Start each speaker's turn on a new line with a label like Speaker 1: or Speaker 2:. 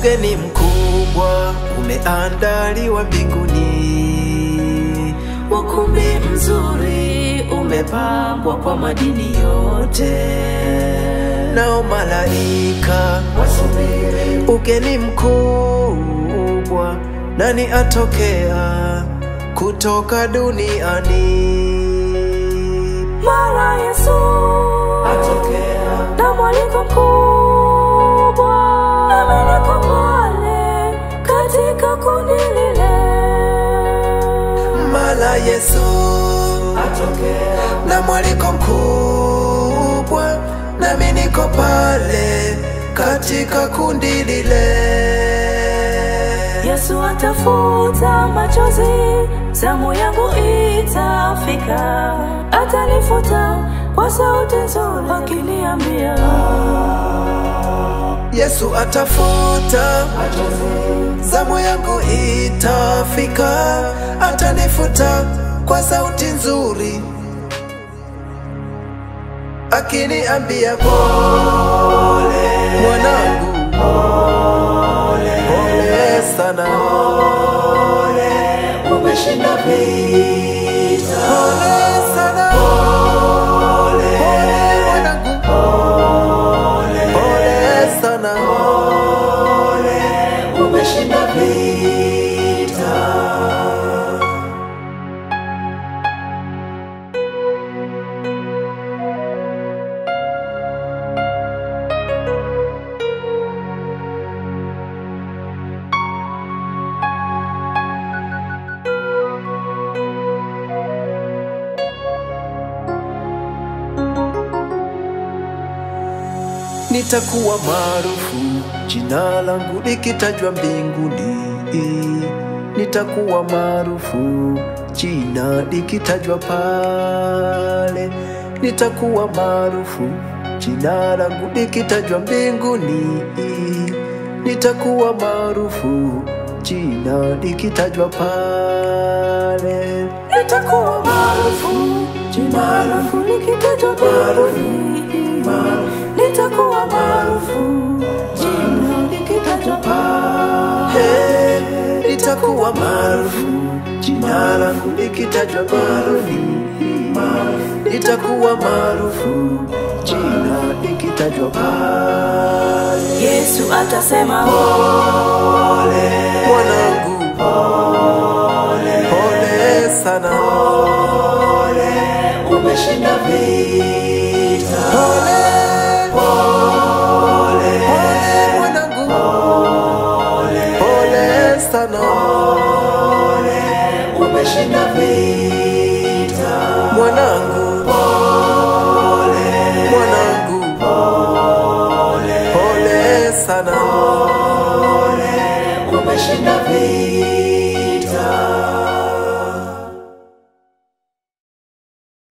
Speaker 1: Ugeni mkubwa umeandaliwa mbinguni,
Speaker 2: ukumbi mzuri umepambwa kwa madini yote,
Speaker 1: nao malaika
Speaker 2: wasubiri.
Speaker 1: Ugeni mkubwa, nani atokea kutoka duniani?
Speaker 2: Mara Yesu
Speaker 1: atokea
Speaker 2: na mwaliko mkubwa, nami niko pale katika kundi lile.
Speaker 1: Mara Yesu
Speaker 2: atokea
Speaker 1: na mwaliko mkubwa, nami niko pale katika kundi lile.
Speaker 2: Yesu atafuta machozi, zamu yangu itafika, atanifuta kwa sauti nzuri akiniambia.
Speaker 1: Yesu atafuta
Speaker 2: Machozi,
Speaker 1: zamu yangu itafika, atanifuta kwa sauti nzuri akiniambia, pole mwanangu, pole sana,
Speaker 2: umeshinda vita.
Speaker 1: pole sana, pole mwanangu, pole sana,
Speaker 2: Umeshinda vita.
Speaker 1: nitakuwa maarufu, jina langu likitajwa mbinguni. Nitakuwa maarufu, jina likitajwa pale. Nitakuwa maarufu, jina langu likitajwa mbinguni. Nitakuwa maarufu, jina likitajwa pale.
Speaker 2: Nitakuwa maarufu, jina langu likitajwa mbinguni. Nitakuwa maarufu, jina likitajwa pale.
Speaker 1: Nitakuwa maarufu, jina langu likitajwa mbinguni. Nitakuwa maarufu, jina likitajwa pale.
Speaker 2: Yesu atasema,
Speaker 1: Pole mwanangu, pole sana,
Speaker 2: umeshinda vita.
Speaker 1: pole mwanangu, pole sana,
Speaker 2: Umeshinda vita.